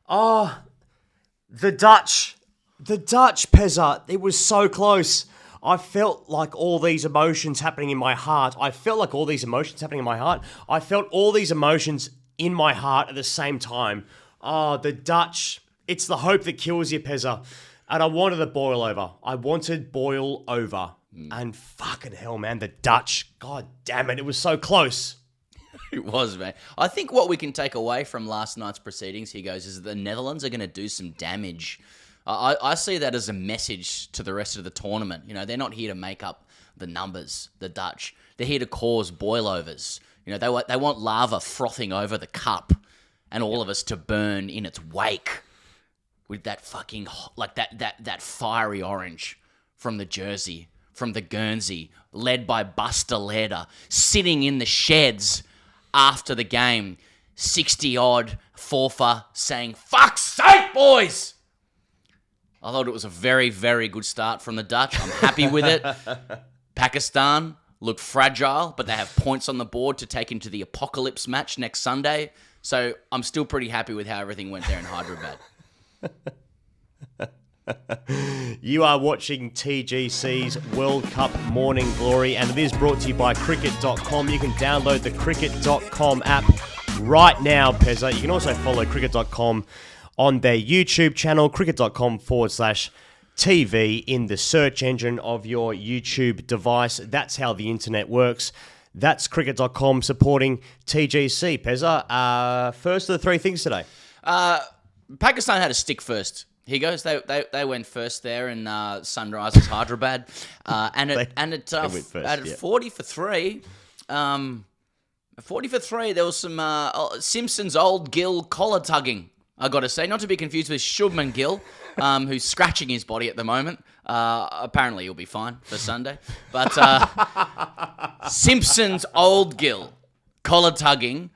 Oh, the Dutch, Pezza, it was so close. I felt like all these emotions happening in my heart. I felt all these emotions in my heart at the same time. Oh, the Dutch, it's the hope that kills you, Pezza. And I wanted a boil over. And fucking hell, man, the Dutch, god damn it, it was so close. It was, man. I think what we can take away from last night's proceedings, he goes, is that the Netherlands are going to do some damage. I see that as a message to the rest of the tournament. You know, they're not here to make up the numbers, the Dutch. They're here to cause boilovers. You know, they want lava frothing over the cup and all of us to burn in its wake with that fucking, like that fiery orange from the jersey, from the Guernsey, led by Buster Leder, sitting in the sheds after the game, 60-odd, forfer, saying, "Fuck's sake, boys!" I thought it was a very, very good start from the Dutch. I'm happy with it. Pakistan look fragile, but they have points on the board to take into the apocalypse match next Sunday. So I'm still pretty happy with how everything went there in Hyderabad. You are watching TGC's World Cup Morning Glory, and it is brought to you by Cricket.com. You can download the Cricket.com app right now, Pezza. You can also follow Cricket.com on their YouTube channel, cricket.com/TV, in the search engine of your YouTube device. That's how the internet works. That's Cricket.com supporting TGC. Pezza, first of the three things today. Pakistan had a stick first. He goes. They went first there in Sunrisers Hyderabad, and at 40 for 3. 40 for 3. There was some Simpsons old Gill collar tugging. I got to say, not to be confused with Shubman Gill, who's scratching his body at the moment. Apparently, he'll be fine for Sunday. But Simpsons old Gill collar tugging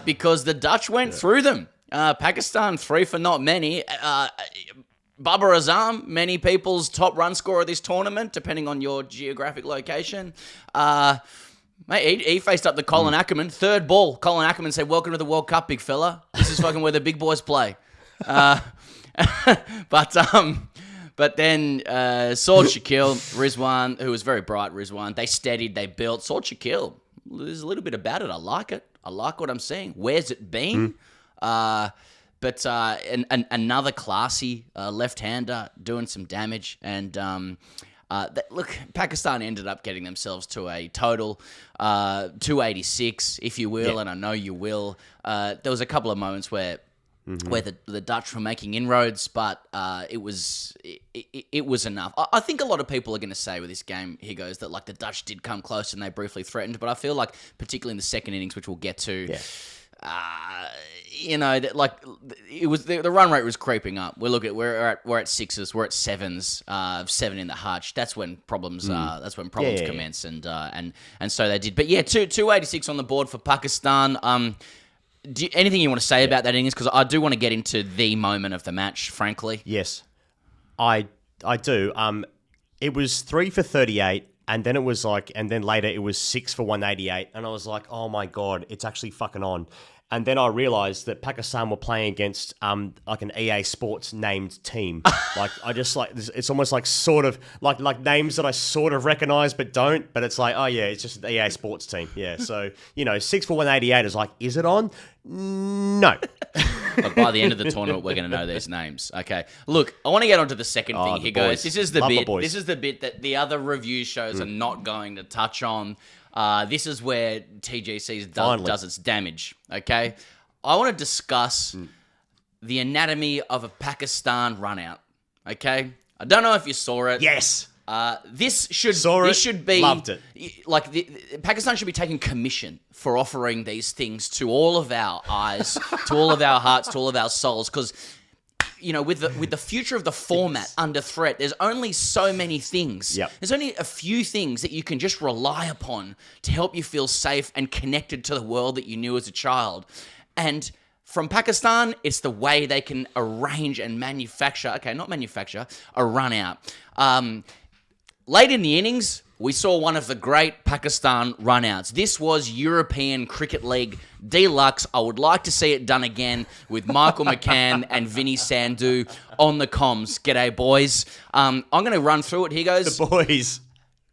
because the Dutch went through them. Pakistan 3 for not many. Babar Azam, many people's top run scorer this tournament, depending on your geographic location. Mate, he faced up to Colin Ackerman. Third ball, Colin Ackerman said, "Welcome to the World Cup, big fella. This is fucking where the big boys play." But then Saud Shakil, Rizwan, who was very bright, Rizwan, they steadied, they built. Saud Shakil, there's a little bit about it. I like it. I like what I'm seeing. Where's it been? But another classy left-hander doing some damage. And look, Pakistan ended up getting themselves to a total 286, if you will, and I know you will. There was a couple of moments where the Dutch were making inroads, but it was enough. I think a lot of people are going to say with this game, here goes, that like the Dutch did come close and they briefly threatened, but I feel like particularly in the second innings, which we'll get to, you know, that like it was the run rate was creeping up. We're at sixes, we're at sevens, 7 in the hutch. That's when problems commence, and so they did. But yeah, 286 on the board for Pakistan. Anything you want to say about that innings? Because I do want to get into the moment of the match, frankly. Yes, I do. It was 3 for 38, and then it was and then later it was 6 for 188, and I was like, oh my god, it's actually fucking on. And then I realized that Pakistan were playing against like an EA Sports named team. It's almost like sort of like names that I sort of recognize but don't. But it's like, oh yeah, it's just an EA Sports team. Yeah. So 6 for 188 is like, is it on? No. But by the end of the tournament, we're going to know these names. Okay. Look, I want to get onto the second thing here, guys. This is the bit. This is the bit that the other review shows are not going to touch on. This is where TGC does its damage, okay? I want to discuss the anatomy of a Pakistan run-out, okay? I don't know if you saw it. Yes. This should be... Loved it. Like, Pakistan should be taking commission for offering these things to all of our eyes, to all of our hearts, to all of our souls, because... with the future of the format under threat, there's only so many things. Yep. There's only a few things that you can just rely upon to help you feel safe and connected to the world that you knew as a child. And from Pakistan, it's the way they can arrange and a run out. Late in the innings, we saw one of the great Pakistan runouts. This was European Cricket League Deluxe. I would like to see it done again with Michael McCann and Vinny Sandhu on the comms. G'day, boys. I'm going to run through it. Here goes. The boys.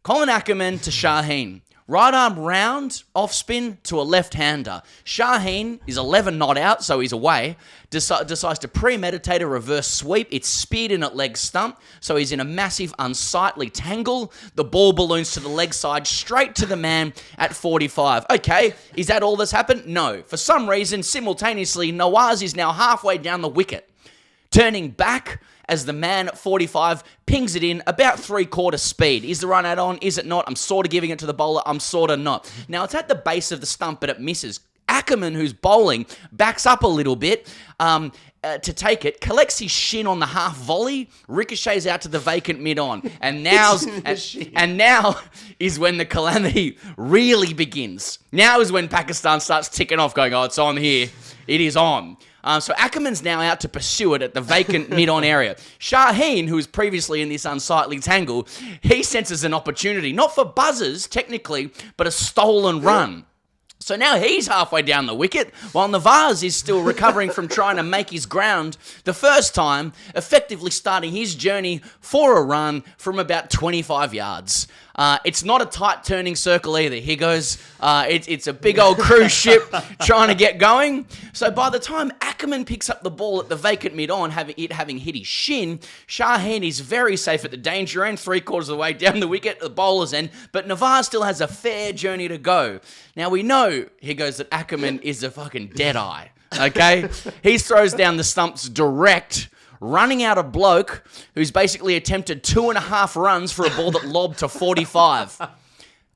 Colin Ackerman to Shaheen. Right arm round, off spin to a left-hander. Shaheen is 11 not out, so he's away. Decides to premeditate a reverse sweep. It's speared in at leg stump, so he's in a massive, unsightly tangle. The ball balloons to the leg side, straight to the man at 45. Okay, is that all that's happened? No. For some reason, simultaneously, Nawaz is now halfway down the wicket. Turning back as the man at 45 pings it in about 3/4 speed. Is the run out on? Is it not? I'm sort of giving it to the bowler. I'm sort of not. Now, it's at the base of the stump, but it misses. Ackerman, who's bowling, backs up a little bit to take it, collects his shin on the half volley, ricochets out to the vacant mid-on. And now is when the calamity really begins. Now is when Pakistan starts ticking off, going, oh, it's on here. It is on. So Ackerman's now out to pursue it at the vacant mid-on area. Shaheen, who was previously in this unsightly tangle, he senses an opportunity, not for buzzers, technically, but a stolen run. So now he's halfway down the wicket, while Nawaz is still recovering from trying to make his ground the first time, effectively starting his journey for a run from about 25 yards. It's not a tight turning circle either. Here goes. It's a big old cruise ship trying to get going. So by the time Ackerman picks up the ball at the vacant mid-on, having hit his shin, Shaheen is very safe at the danger end, 3/4 of the way down the wicket at the bowler's end, but Nawaz still has a fair journey to go. Now we know, here goes, that Ackerman is a fucking deadeye, okay? He throws down the stumps direct, running out a bloke who's basically attempted 2.5 runs for a ball that lobbed to 45.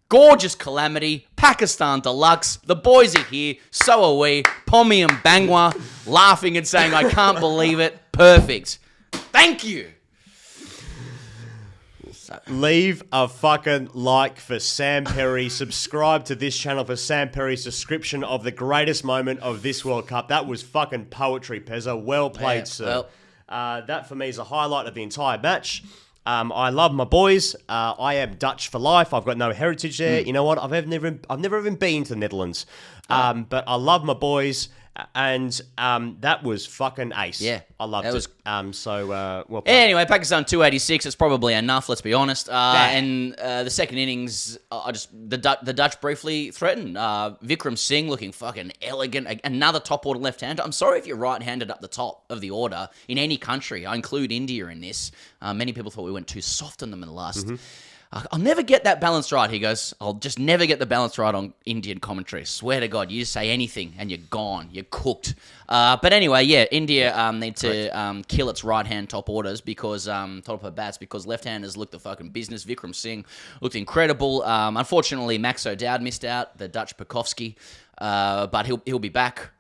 Gorgeous calamity. Pakistan Deluxe. The boys are here. So are we. Pommy and Bangwa laughing and saying, I can't believe it. Perfect. Thank you. Leave a fucking like for Sam Perry. Subscribe to this channel for Sam Perry's description of the greatest moment of this World Cup. That was fucking poetry, Pezza. Well played, sir. Well, that for me is a highlight of the entire match. I love my boys. I am Dutch for life. I've got no heritage there. You know what? I've never even been to the Netherlands. But I love my boys. And that was fucking ace. Yeah. I loved it. Well played. Anyway, Pakistan 286. It's probably enough, let's be honest. And the second innings, the Dutch briefly threatened. Vikram Singh looking fucking elegant. Another top order left-hander. I'm sorry if you're right-handed up the top of the order in any country. I include India in this. Many people thought we went too soft on them in the last. I'll never get that balance right, he goes. I'll just never get the balance right on Indian commentary. Swear to God, you just say anything and you're gone. You're cooked. But anyway, yeah, India need to kill its right-hand top orders because top of her bats because left-handers look the fucking business. Vikram Singh looked incredible. Unfortunately, Max O'Dowd missed out, the Dutch Pekovsky, but he'll be back.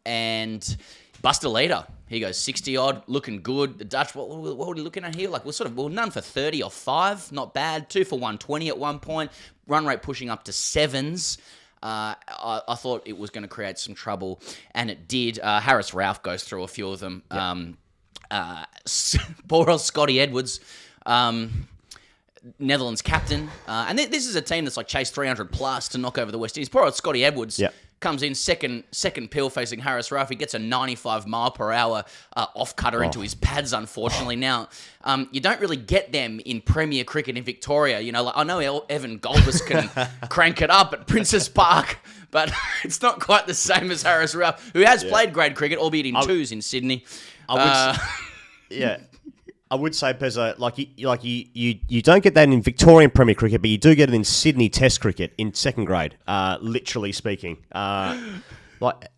And Buster Leader, he goes 60-odd, looking good. The Dutch, what are we looking at here? Like, we're none for 30 or 5, not bad. 2 for 120 at one point. Run rate pushing up to 7s. I thought it was going to create some trouble, and it did. Harris Ralph goes through a few of them. Yep. Poor old Scotty Edwards, Netherlands captain. And this is a team that's like chased 300 plus to knock over the West Indies. Poor old Scotty Edwards. Yep. Comes in second pill facing Harris Ralph. He gets a 95 mile per hour off cutter into his pads, unfortunately. Now, you don't really get them in Premier cricket in Victoria. You know, like, I know Evan Goldus can crank it up at Princess Park, but it's not quite the same as Harris Ralph, who has played grade cricket, albeit in twos in Sydney. I would say, Pezzo, you don't get that in Victorian Premier Cricket, but you do get it in Sydney Test Cricket in second grade, literally speaking. What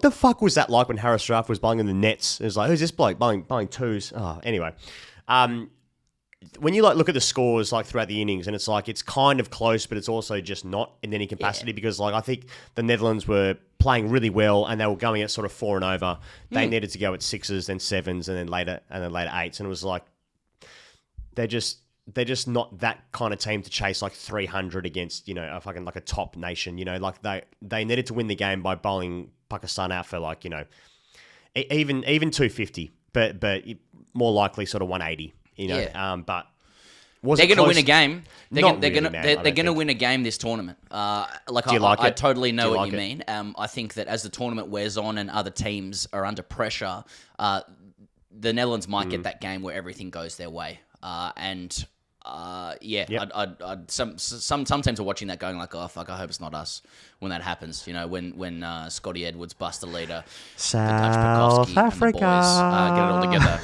the fuck was that like when Harris Ralph was bowling in the nets? It was like, who's this bloke bowling twos? Oh, anyway. When you look at the scores throughout the innings, and it's it's kind of close, but it's also just not in any capacity because I think the Netherlands were playing really well and they were going at sort of 4 and over. They needed to go at 6s, then 7s, and then later 8s, and it was they're just not that kind of team to chase 300 against a fucking a top nation. They needed to win the game by bowling Pakistan out for even 250, but more likely sort of 180. But Was they're it going to close? win a game. They're Not going really, man, I don't to think. win a game this tournament. Do you like I it? totally know Do you what like you it? mean. I think that as the tournament wears on and other teams are under pressure, the Netherlands might get that game where everything goes their way. Some teams are watching that going like, oh fuck, I hope it's not us when that happens. You know, when Scotty Edwards bust a leader, the Dutch South Bukowski and the boys get it all together.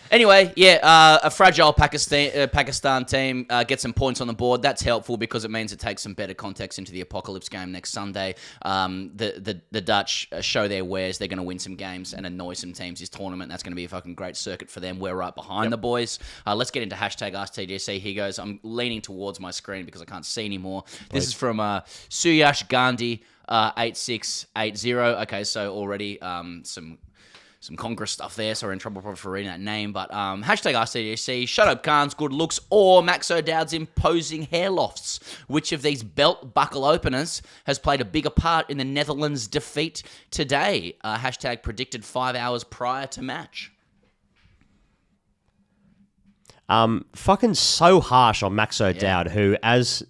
Anyway, a fragile Pakistan team gets some points on the board. That's helpful because it means it takes some better context into the Apocalypse game next Sunday. The Dutch show their wares. They're going to win some games and annoy some teams this tournament. That's going to be a fucking great circuit for them. We're right behind the boys. Let's get into hashtag AskTGC. Here goes. I'm leaning towards my screen because I can't see anymore. This is from Suyash Gandhi 8680. Okay, so already some Congress stuff there, so we're in trouble probably for reading that name. But hashtag RCDC, Shut Khan's good looks, or Max O'Dowd's imposing hair lofts. Which of these belt buckle openers has played a bigger part in the Netherlands' defeat today? Hashtag predicted 5 hours prior to match. Fucking so harsh on Max O'Dowd, who, as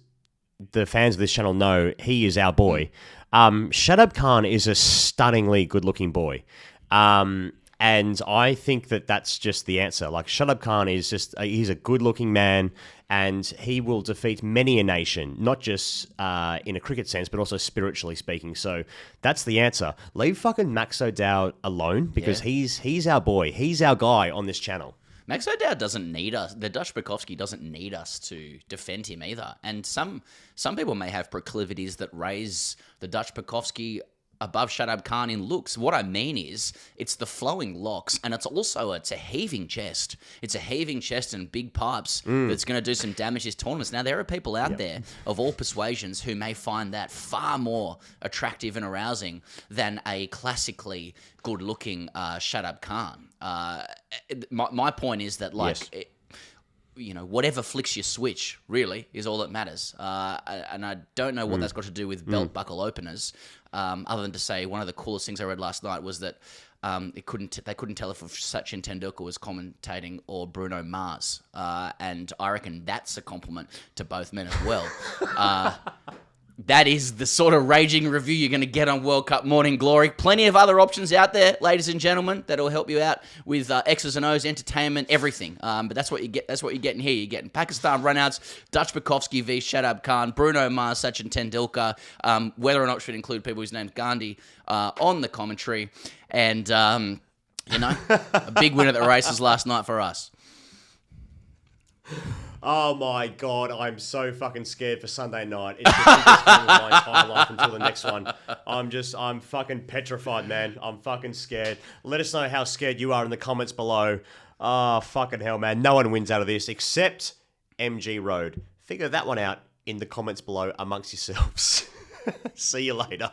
the fans of this channel know, he is our boy. Shadab Khan is a stunningly good-looking boy. And I think that that's just the answer. Like, Shadab Khan is he's a good-looking man, and he will defeat many a nation, not just in a cricket sense, but also spiritually speaking. So that's the answer. Leave fucking Max O'Dowd alone, because he's our boy. He's our guy on this channel. Max O'Dowd doesn't need us. The Dutch Bukowski doesn't need us to defend him either. And some people may have proclivities that raise the Dutch Bukowski above Shadab Khan in looks. What I mean is, it's the flowing locks, and it's a heaving chest. It's a heaving chest and big pipes that's going to do some damage this tournament. Now, there are people out there of all persuasions who may find that far more attractive and arousing than a classically good-looking Shadab Khan. My point is that, like, whatever flicks your switch, really, is all that matters. And I don't know what that's got to do with belt buckle openers, other than to say one of the coolest things I read last night was that they couldn't tell if Sachin Tendulkar was commentating or Bruno Mars. And I reckon that's a compliment to both men as well. That is the sort of raging review you're going to get on World Cup Morning Glory. Plenty of other options out there, ladies and gentlemen, that'll help you out with X's and O's, entertainment, everything. But that's what you get. That's what you're getting here. You're getting Pakistan runouts, Dutch Bukowski v Shadab Khan, Bruno Mars, Sachin Tendulkar, whether or not should include people whose name's Gandhi on the commentary, and a big win at the races last night for us. Oh my God, I'm so fucking scared for Sunday night. It's the biggest game of my entire life until the next one. I'm fucking petrified, man. I'm fucking scared. Let us know how scared you are in the comments below. Oh, fucking hell, man. No one wins out of this except MG Road. Figure that one out in the comments below amongst yourselves. See you later.